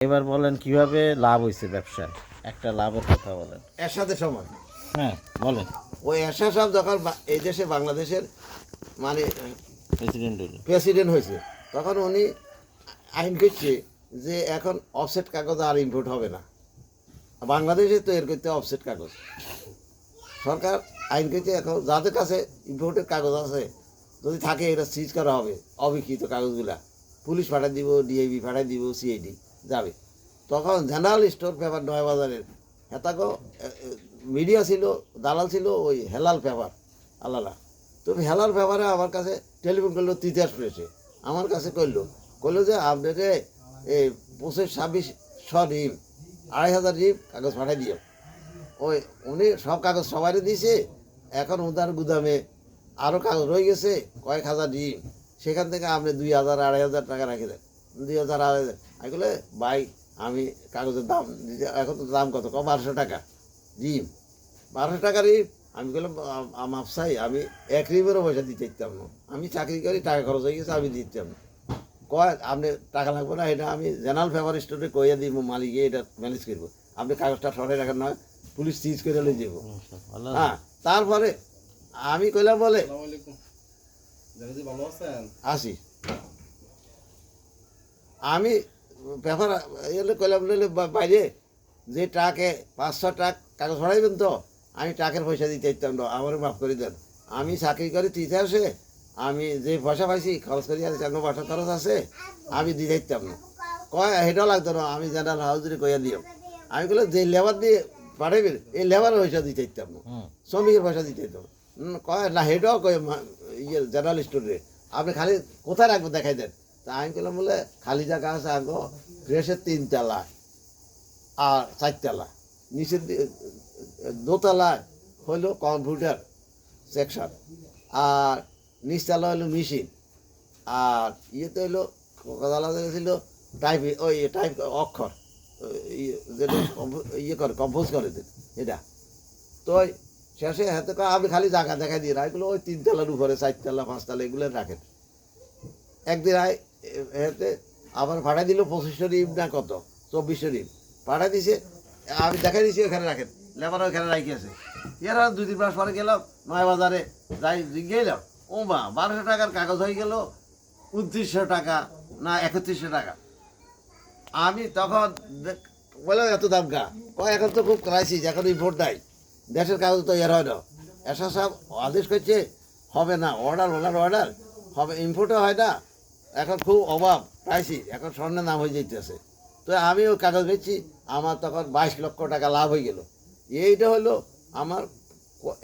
এবার বলেন কিভাবে লাভ হয়েছে ব্যবসায়, একটা লাভের কথা বলেন। এরশাদের সময় হ্যাঁ বলেন। ওই এরশাদ সাহেব যখন এই দেশে বাংলাদেশের মানে প্রেসিডেন্ট হইল। প্রেসিডেন্ট হয়েছে তখন উনি আইন করছে যে এখন অফসেট কাগজ আর ইম্পোর্ট হবে না, বাংলাদেশে তৈরি করতে অফসেট কাগজ। সরকার আইন করছে এখন যাদের কাছে ইম্পোর্টের কাগজ আছে যদি থাকে এটা সিজ করা হবে, অবিকৃত কাগজগুলা পুলিশ পাঠাই দিব, ডিআইবি পাঠাই দিব, সিআইডি যাবে। তখন জেনারেল স্টোর পেপার নয় বাজারের হেতাকো মিডিয়া ছিল, দালাল ছিল ওই হেলাল পেপার আলাদা। তো হেলাল পেপারে আমার কাছে টেলিফোন করলো তিতাস প্রেসে, আমার কাছে করলো যে আপনাকে এই 25-2600 রিম 2500 রিম কাগজ পাঠাই দিও। ওই উনি সব কাগজ সবারই দিয়েছে, এখন উদার গুদামে আরও কাগজ রয়ে গেছে কয়েক হাজার রিম, সেখান থেকে আপনি 2000-2500 টাকা রাখে দেন। 2000-2500 আমি বলে ভাই আমি কাগজের দাম দিতে, এখন তো দাম কত 1200 টাকা রিম, 1200 টাকা রিম। আমি বললাম আমার চাই আমি 1 রিমেরও পয়সা দিতে দিতাম না, আমি চাকরি করি টাকা খরচ হয়ে গেছে আমি দিতাম না। কয় আপনি টাকা লাগবে না, এটা আমি জেনারেল পেপার স্টোরে কইয়া দিব, মালিকে এটা ম্যানেজ করবো, আপনি কাগজটা সরাই রাখেন, নয় পুলিশ সিজ করে লই যাব। হ্যাঁ, তারপরে আমি কইলাম বলে আসি, আমি পেপার এলে কইলাম নিলে বাইরে যে ট্রাকে 500 ট্রাক কাগজ ছড়াইবেন তো আমি ট্রাকের পয়সা দিতে দিতাম না, আমার মাফ করে দেন। আমি চাকরি করি তিতাসে, আমি যে পয়সা পাইছি খরচ করি আর কেন বাসা খরচ আছে আমি দিতে দিতাম না। কয় সেটাও লাগতো না, আমি জেনারেল হাউজরে কইয়া দিও। আমি বললাম যে লেবার দিয়ে পাঠাইবেন এই লেবারের পয়সা দিতে দিতাম না, শ্রমিকের পয়সা দিতে দিতাম কয় না, সেটাও কয় ইয়ে জেনারেল স্টোরে আপনি খালি কোথায় রাখবেন দেখাই দেন। তা আমি বললাম বলে খালি জায়গা আছে আগো প্রেসের 3 তলা আর 4 তলা, নিচের দোতলায় হইলো কম্পিউটার সেকশন, আর নিচতলা হইলো মেশিন, আর ইয়েতে হইলো কদালাতে ছিল টাইপ, ওই টাইপ অক্ষর যেটা ইয়ে করে কম্পোজ করে দেন এটা। তো শেষে হাতে আপনি খালি জায়গা দেখাই দিয়ে এগুলো ওই 3 তলার উপরে 4 তলা 5 তলা এগুলো রাখেন। একদিন এতে আবার ভাড়া দিল 2500 রিম না কত 2400 রিম ভাড়া দিছে, আমি দেখাই দিছি ওখানে রাখেন, লেবার ওখানে রাখি আছে। এরা 2-3 মাস পরে গেলাম নয় বাজারে যাই গেলাম, ও মা 1200 টাকার কাগজ হয়ে গেল 2900 টাকা না 3100 টাকা। আমি তখন বললাম এত দাম গা, কয় এখন তো খুব ক্রাইসিস, এখন ইম্পোর্ট নাই, দেশের কাগজ তো এর হয় না। এসব সব আদেশ করছে হবে না, অর্ডার হবে, ইম্পোর্টও হয় না, এখন খুব অভাব ক্রাইসিস, এখন স্বর্ণের নাম হয়ে যেতেছে। তো আমি ওই কাগজ বেচছি, আমার তখন 22 লক্ষ টাকা লাভ হয়ে গেল। এইটা হলো আমার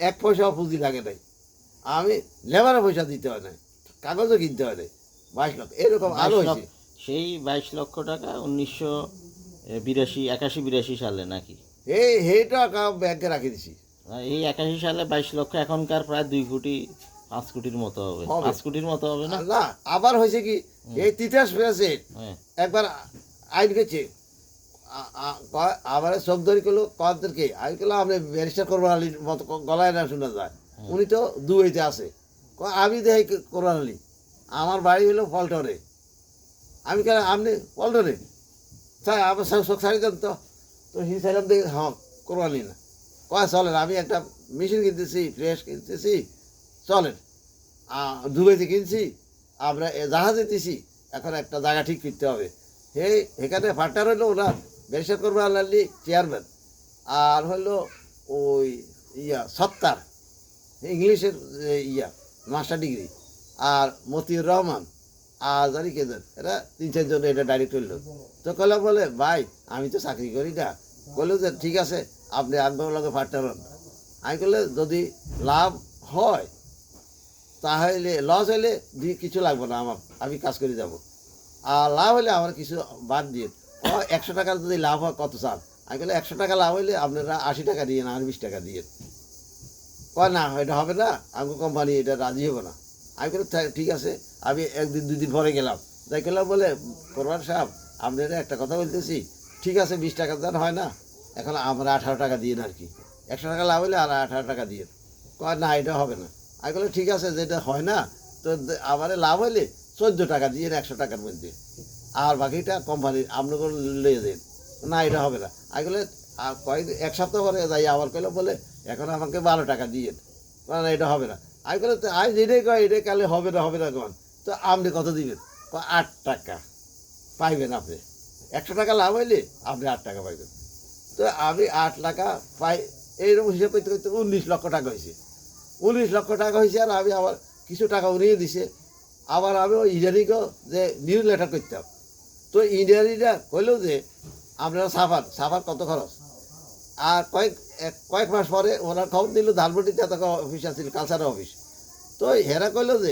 1 পয়সাও পুঁজি লাগে নাই, আমি লেবারের পয়সা দিতে হয় না, কাগজও কিনতে হয় না, 22 লক্ষ এরকম আরও হয়েছে। সেই 22 লক্ষ টাকা 1982 সালে নাকি? এইটা ব্যাংকে রাখি দিছি। এই 81 সালে 22 লক্ষ এখনকার প্রায় 2 কোটি 5 কোটির মতো হবে, 5 কোটির মতো হবে না? না, আবার হয়েছে কি এই তিতাস পেয়েছে একবার আইন গেছে, আবার সব ধরি করলো কদেরকে আমি করলাম আপনি ব্যারিস্টার করবার আলীর মতো গলায় না শোনা যায়, উনি তো দুইতে আছে, আমি দেখাই করবার আলী, আমার বাড়ি হলো পল্টনে, আমি কেন আপনি পল্টনে স্যার আমার চোখ ছাড়ি দেন তো, তো হি চাইলাম দেখি হ্যাঁ করবার আলী না, কয় চলেন আমি একটা মেশিন কিনতেছি, ফ্রেশ কিনতেছি, চলেন দুবাইতে কিনছি, আমরা জাহাজে দিছি, এখন একটা জায়গা ঠিক করতে হবে। এখানে ফাটার হইলো ওরা ব্যারিস্টার করবে আল্লাহলি চেয়ারম্যান, আর হইলো ওই সত্তার ইংলিশের মাস্টার ডিগ্রি, আর মতিউর রহমান, আর জানি কে দেন, এরা 3-4 জন এটা ডাইরেক্ট হইলো। তো কইলাম বলে ভাই আমি তো চাকরি করি না, বললো যে ঠিক আছে আপনি একবার লগে ফাটার হন। আমি করলে যদি লাভ হয় তাহলে, লস হলে কিছু লাগবে না আমার, আমি কাজ করে যাব, আর লাভ হলে আমার কিছু বাদ দিয়ে 100 টাকার যদি লাভ হয় কত চান, আমি বলে 100 টাকা লাভ হইলে আপনারা 80 টাকা দিয়ে না আর 20 টাকা দিয়ে, কয় না এটা হবে না, আমার কোম্পানি এটা রাজি হবে না। আমি বলে ঠিক আছে, আমি 1-2 দিন পরে গেলাম, যাই গেলাম বলে পরমান সাহেব আপনারা একটা কথা বলতেছি, ঠিক আছে 20 টাকা দেন হয় না, এখন আমরা 18 টাকা দিয়ে আর কি, 100 টাকা লাভ হলে আর 18 টাকা দিয়ে, কয় না এটা হবে না। আমি বলে ঠিক আছে যেটা হয় না তো আমার লাভ হইলে 14 টাকা দিয়ে 100 টাকার মধ্যে, আর বাকিটা কোম্পানির আপনাকে লিয়ে দেন। না এটা হবে না। আমি বলে কয়েক এক সপ্তাহ পরে যাই আবার কইলাম বলে এখন আমাকে 12 টাকা দিয়েন। না এটা হবে না। আমি বলে আজ এটাই কয় এটাই কালে হবে না কন। তো আপনি কত দিবেন? 8 টাকা পাইবেন আপনি। 100 টাকা লাভ হইলে আপনি 8 টাকা পাইবেন। তো আমি 8 টাকা পাই, এইরকম হিসাব করতে করতে 19 লক্ষ টাকা হয়েছে। 19 লক্ষ টাকা হয়েছে, আর আমি আবার কিছু টাকা উড়িয়ে দিছে। আবার আমি ওই ইন্ডিয়ানিকেও যে নিউজ লেটার করতাম। তো ইন্ডিয়ানিটা কইলেও যে আপনারা সাফার কত খরচ। আর কয়েক মাস পরে ওনার খবর দিল ধানমন্ডিতে এত অফিস আছিল, কালচারের অফিস। তো হেরা কইলো যে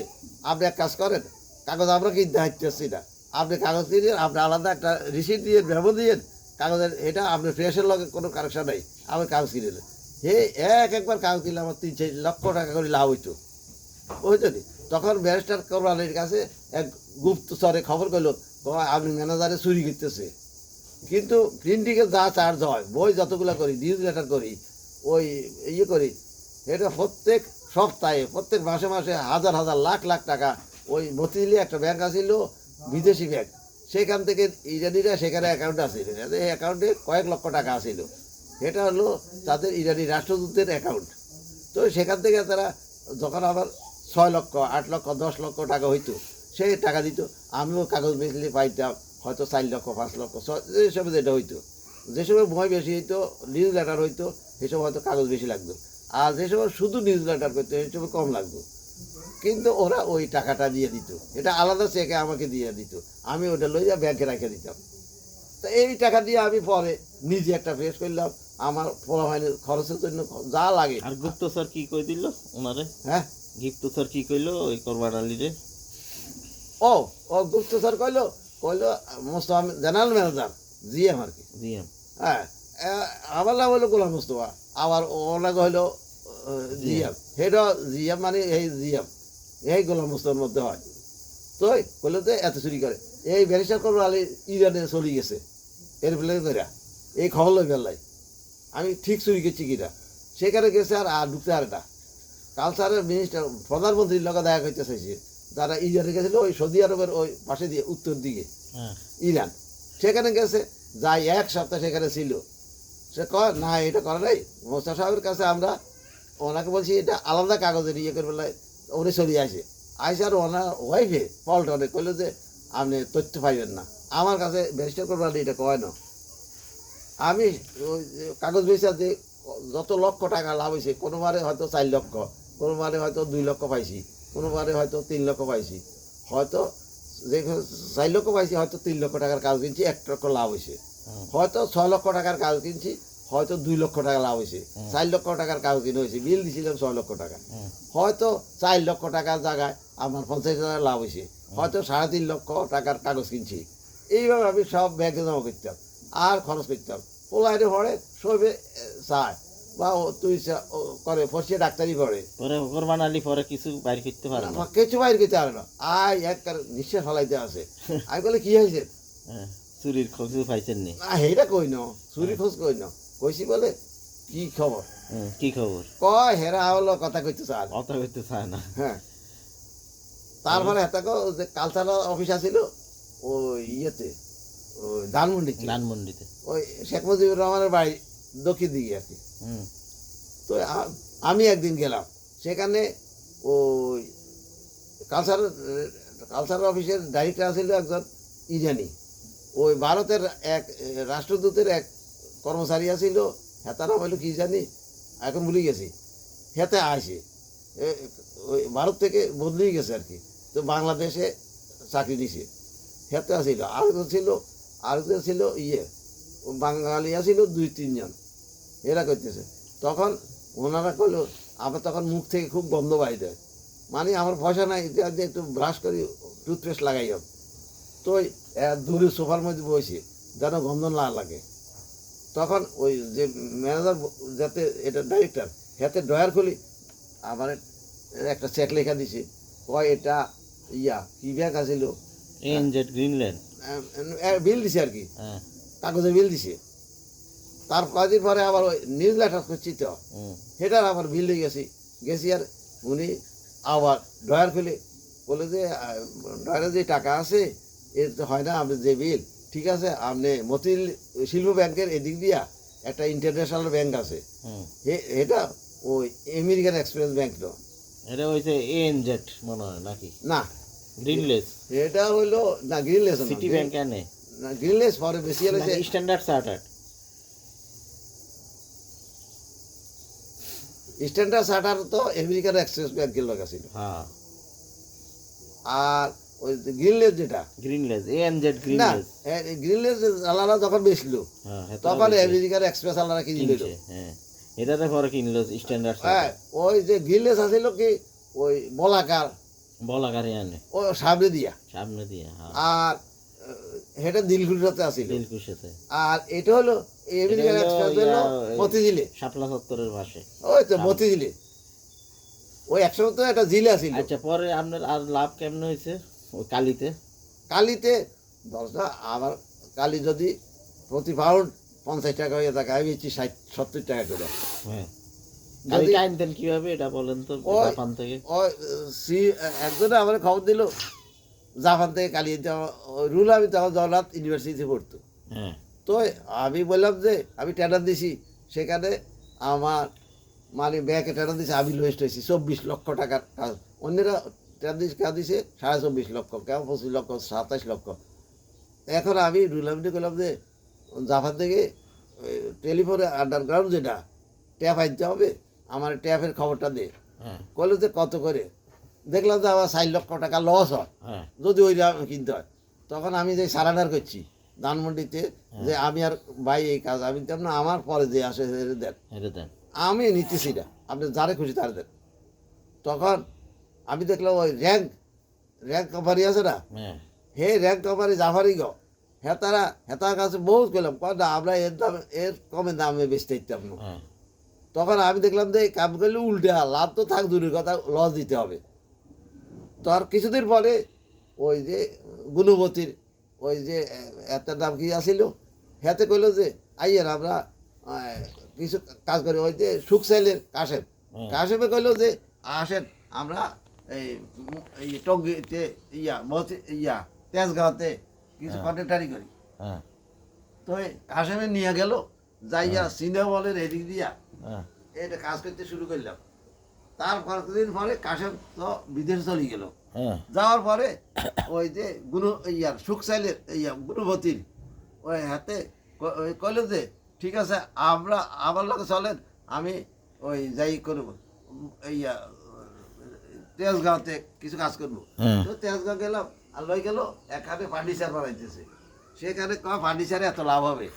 আপনি এক কাজ করেন, কাগজ আমরা কিনতে হাঁটতেছি না, আপনি কাগজ কিনে আপনি আলাদা একটা রিসিট দিয়ে মেমো দিয়ে কাগজের এটা আপনি ফ্রেশের লগে কোনো কারেকশন নাই, আমি কাগজ কিনে নেন। হে একবার কাগজ কিনলে আমার 3-4 লক্ষ টাকা করে লাভ হইতো, বুঝতো নি। তখন ব্যারিস্টার কোরবানির কাছে এক গুপ্তচরে খবর করলো আপনি ম্যানেজারে চুরি করতেছে। কিন্তু প্রিন্টিংয়ে যা চার্জ হয়, বই যতগুলো করি, নিউজ লেটার করি, ওই ইয়ে করি, এটা প্রত্যেক সপ্তাহে প্রত্যেক মাসে মাসে হাজার হাজার লাখ লাখ টাকা। ওই মতিঝিলে একটা ব্যাংক আছিল, বিদেশি ব্যাংক, সেখান থেকে ইরানিরা সেখানে অ্যাকাউন্ট আছিল, এই অ্যাকাউন্টে কয়েক লক্ষ টাকা আছিল। এটা হলো তাদের ইরানি রাষ্ট্রদূতের অ্যাকাউন্ট। তো সেখান থেকে তারা যখন আবার 6 লক্ষ 8 লক্ষ 10 লক্ষ টাকা হইতো, সেই টাকা দিত। আমিও কাগজ বেচলে পাইতাম হয়তো 4 লক্ষ 5 লক্ষ, যেসব যেটা হইতো। যে সময় বই বেশি হইতো, নিউজ লেটার হইতো, সেসব হয়তো কাগজ বেশি লাগতো। আর যে সময় শুধু নিউজ লেটার করতো, সেই সময় কম লাগতো। কিন্তু ওরা ওই টাকাটা দিয়ে দিত, এটা আলাদা চেকে আমাকে দিয়ে দিত, আমি ওটা লইয়া ব্যাংকে রেখে দিতাম। তো এই টাকা দিয়ে আমি পরে নিজে একটা ফ্রেশ করলাম, আমার পোলাপাইনের খরচের জন্য যা লাগে। আর গুপ্তচর কি কই দিল ওনারে? হ্যাঁ, গুপ্তচর কি কইলো ওই কোরবান আলীরে? ও ও গুপ্তচর কইলো মোস্তফা জেনারেল ম্যানেজার জিএম আর কি। জিএম। হ্যাঁ, আমার নাম হইলো গোলাম মোস্তফা, আবার ওনাকে হইলো জিএম। সেটা জিএম মানে এই জিএম, এই গোলাম মোস্তফার মধ্যে হয়। তো বললো যে এত চুরি করে, এই ব্যারিস্টার করবো আলী ইরানে চলে গেছে এরপ্লেন করে, এই খবর লই ফেললাই আমি ঠিক চুরি করছি কিনা। সেখানে গেছে আর ঢুকতে আর না। কালচারের মিনিস্টার প্রধানমন্ত্রীর লগে দেখা করতে চাইছে, যারা ইরানে গেছিল ওই সৌদি আরবের ওই পাশে দিয়ে উত্তর দিকে ইরান, সেখানে গেছে, যাই 1 সপ্তাহ সেখানে ছিল। সে কয় না এটা করে নাই, মোস্তাফা সাহেবের কাছে আমরা ওনাকে বলছি এটা আলাদা কাগজের ইয়ে করে ফেলাই, উনি চলে আসে আর ওনার ওয়াইফে পল্টনে কইলো যে আপনি তথ্য পাইবেন না। আমার কাছে ব্যারিস্টার করবেন এটা কয় না। আমি ওই কাগজ বেচা যে যত লক্ষ টাকা লাভ হয়েছে, কোনোবারে হয়তো 4 লক্ষ, কোনোবারে হয়তো 2 লক্ষ পাইছি, কোনোবারে হয়তো 3 লক্ষ পাইছি, হয়তো যে 4 লক্ষ পাইছি হয়তো 3 লক্ষ টাকার কাগজ কিনছি 1 লক্ষ লাভ হয়েছে, হয়তো 6 লক্ষ টাকার কাগজ কিনছি হয়তো 2 লক্ষ টাকা লাভ হয়েছে, 4 লক্ষ টাকার কাগজ কিনে হয়েছে, বিল দিয়েছিলাম 6 লক্ষ টাকা, হয়তো 4 লক্ষ টাকার জায়গায় আমার 50,000 লাভ হয়েছে, হয়তো 3.5 লক্ষ টাকার কাগজ কিনছি। এইভাবে আমি সব ব্যাংকে জমা করতাম আর খরচ করতাম। পোলাইটে পড়ে সবে চায় বা তুই করে ফসিয়ে ডাক্তারি পড়ে, পরে কোরবান আলী পরে কিছু বাইর করতে পারে না, কিছু বাইর করতে পারে না। আয় একবার নিঃশ্বাস ফলাইতে আছে। আমি বলে কি হয়েছে? চুরির খোঁজ পাইছেন নি? না সেইটা কই ন, চুরি খোঁজ কই ন, কইছি বলে কি খবর, কি খবর কয় হেরা হলো কথা কইতে চায়, কথা কইতে চায় না। হ্যাঁ, তারপরে হেতাকে যে কালচারাল অফিস আছিল ওই ইয়েতে, ওই ধানমন্ডিতে, ওই শেখ মুজিবুর রহমানের বাড়ি দক্ষিণ দিকে আর কি। তো আমি একদিন গেলাম সেখানে, ওই কালচারাল অফিসের ডাইরেক্টর আছিল একজন ইরানি, ওই ভারতের এক রাষ্ট্রদূতের এক কর্মচারী আছিল, হেতার নাম হইলো কি জানি এখন ভুলে গেছি। হেতে আসে ওই ভারত থেকে বদলেই গেছে আর কি, তো বাংলাদেশে চাকরি দিছে। হেতে আসিল, আরেকজন ছিল ইয়ে বাঙালি আছিল 2-3 জন, এরা করতেছে। তখন ওনারা কইলো, আমার তখন মুখ থেকে খুব গন্ধ বাইরে, মানে আমার পয়সা নাই যে একটু ব্রাশ করি টুথপেস্ট লাগাই হোক। তো দূরে সোফার মধ্যে বসে যেন গন্ধ না লাগে। তখন ওই যে ম্যানেজার যাতে এটা ডাইরেক্টর হাতে ড্রয়ার খুলি, আমার একটা চেক লেখা দিছে, কয় এটা ইয়া কি ব্যাগ আছিল, গ্রিনল্যান্ড বিল দিছে আর কি, কাগজে বিল দিছে। তার কয়েকদিন পরে আবার ওই নিউজ লেটার করছি, তো সেটার আবার বিল দিয়ে গেছি। আর উনি আবার ড্রয়ার খুলে বলে যে ড্রয়ারে যে টাকা আছে এর তো হয় না আপনি যে বিল ঠিক আছে আপনি মতিল শিল্প ব্যাংকের এদিক দিয়া একটা ইন্টারন্যাশনাল ব্যাংক আছে হুম এটা ওই আমেরিকান এক্সপ্রেস ব্যাংক তো এটা হইছে এএনজেড মনে হয় নাকি না গ্রিনলেস এটা হইলো না গ্রিনলেস সিটি ব্যাংক এনে না গ্রিনলেস পরে বেশি হয়েছে স্ট্যান্ডার্ড চার্টার্ড স্ট্যান্ডার্ড চার্টার তো আমেরিকান এক্সপ্রেস ব্যাংকের লোক ছিল হ্যাঁ আর ওই গ্রিনলেস যেটা গ্রিনলেস এএনজেড না গ্রিনলেস গ্রিনলেস আলাদা যখন বেচলো হ্যাঁ তখন আমেরিকার এক্সপ্রেস আলাদা কিনে নিল কিনছে হ্যাঁ এটাতে পরে কিনলো স্ট্যান্ডার্ড হ্যাঁ ওই যে গ্রিনলেস আছিল কি ওই বলাকার বলাকারে আনে ও সামনে দিয়া সামনে দিয়ে হ্যাঁ আর এটা দিলকুশাতে আছিল দিলকুশাতে আর এটা হলো আমেরিকান এক্সপ্রেস হলো মতিঝিলে শাপলা চত্বরের পাশে ওই তো মতিঝিলে ওই একসময় তো একটা জিলে আছিল আচ্ছা পরে আপনার আর লাভ কেমন হয়েছে ওই কালিতে কালিতে দশটা আবার কালি যদি প্রতি পাউন্ড 50 টাকা হয়ে থাকে আমি বেচি 60-70 টাকা করে হ্যাঁ কালিটা আনতেন কিভাবে এটা বলেন তো ওই- জাপান থেকে ওই একজনে আমার খবর দিল জাপান থেকে কালি আনতে রুল আমি তখন জগন্নাথ ইউনিভার্সিটিতে পড়তো হ্যাঁ তো আমি বললাম যে আমি টেন্ডার দিছি সেখানে আমার মানে ব্যাংকে টেন্ডার দিয়েছে আমি লোয়েস্ট হয়েছি 24 লক্ষ টাকার কাজ অন্যরা টেন্ডার দিয়েছে কাজ দিছে 24.5 লক্ষ কেমন 25 লক্ষ 27 লক্ষ এখন আমি রুলামিটি করলাম যে জাপান থেকে টেলিফোনে আন্ডারগ্রাউন্ড যেটা ট্যাপ আনতে হবে আমার ট্যাপের খবরটা দে হ্যাঁ বললো যে কত করে দেখলাম যে আমার 4 লক্ষ টাকা লস হয় হ্যাঁ যদি ওই কিনতে হয় তখন আমি যে সারানার করছি ধানমন্ডিতে যে আমি আর ভাই এই কাজ আমি দিতাম না আমার পরে যে আসে দেন এটা দেন আমি নিতেছি না আপনি যারে খুশি তার দেন তখন আমি দেখলাম ওই র্যাঙ্ক কোম্পানি আছে না হ্যাঁ হে র্যাঙ্ক কোম্পানি জাফারি গো হেতার কাছে বহুত করলাম কয় না আমরা এর দাম এর কমে দামে বেচতে দিতাম না হ্যাঁ তখন আমি দেখলাম যে এই কাম করলে উল্টে লাভ তো থাক দূরের কথা লস দিতে হবে তো আর কিছুদিন পরে ওই যে গুণবতীর ওই যে এত নাম কি আসিল হেতে কইলো যে আইয়ের আমরা কিছু কাজ করি ওই যে সুখসাইলের কাশেম কাশেমে কইলো যে আসেন আমরা এই টঙ্গিতে তেজগাঁওতে কিছু কন্ট্রাক্টারি করি হ্যাঁ তো এই কাশেমে নিয়ে গেল যাইয়া সিনেমা বলের এদিক দিয়া হ্যাঁ এটা কাজ করতে শুরু করলাম তার কয়েকদিন পরে কাশেম তো বিদেশে চলে গেল হ্যাঁ যাওয়ার পরে ওই যে সুখসাইলের গুণবতীর ওই হাতে কইল যে ঠিক আছে আমরা আমার লোকে চলেন আমি ওই যাই করব ইয়া তেজগাঁওতে কিছু কাজ করবো হ্যাঁ। তো তেজগাঁও গেলাম আর লই গেল এখানে ফার্নিচার বানাইতেছে সেখানে কয় ফার্নিচারে এত লাভ হবে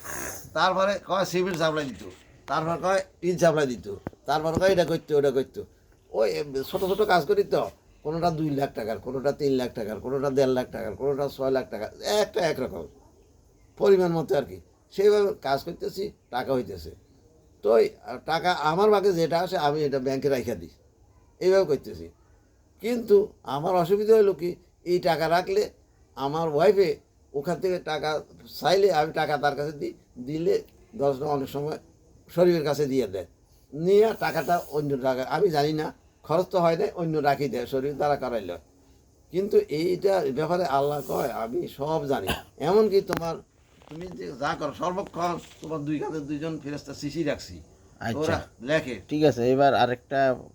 তারপরে কয় সিমেন্ট সাপ্লাই দিত তারপর কয় টিন সাপ্লাই দিত তারপর কয় এটা করতো ওটা করতো ওই ছোটো ছোটো কাজ করি তো কোনোটা 2 লাখ টাকার কোনোটা 3 লাখ টাকার কোনোটা 1.5 লাখ টাকার কোনোটা 6 লাখ টাকা একটা একরকম পরিমাণ মতো আর কি সেইভাবে কাজ করতেছি টাকা হইতেছে তো ওই টাকা আমার ভাগে যেটা আসে আমি এটা ব্যাংকে রাখা দিই এইভাবে করতেছি কিন্তু আমার অসুবিধা হলো কি এই টাকা রাখলে আমার ওয়াইফে ওখান থেকে টাকা চাইলে আমি টাকা তার কাছে দিই দিলে দশটা অনেক সময় শরীরের কাছে দিয়ে দেয় নিয়ে টাকাটা অন্য টাকা আমি জানি না খরচ তো হয় না অন্য রাখি দেয় শরীর দ্বারা করাইল কিন্তু এইটা ব্যাপারে আল্লাহ কয় আমি সব জানি এমনকি তুমি যে যা করো সর্বক্ষণ তোমার 2 কাঁধে 2জন ফেরেশতা শিশি রাখছি আচ্ছা। ওরা লেখে ঠিক আছে এবার আরেকটা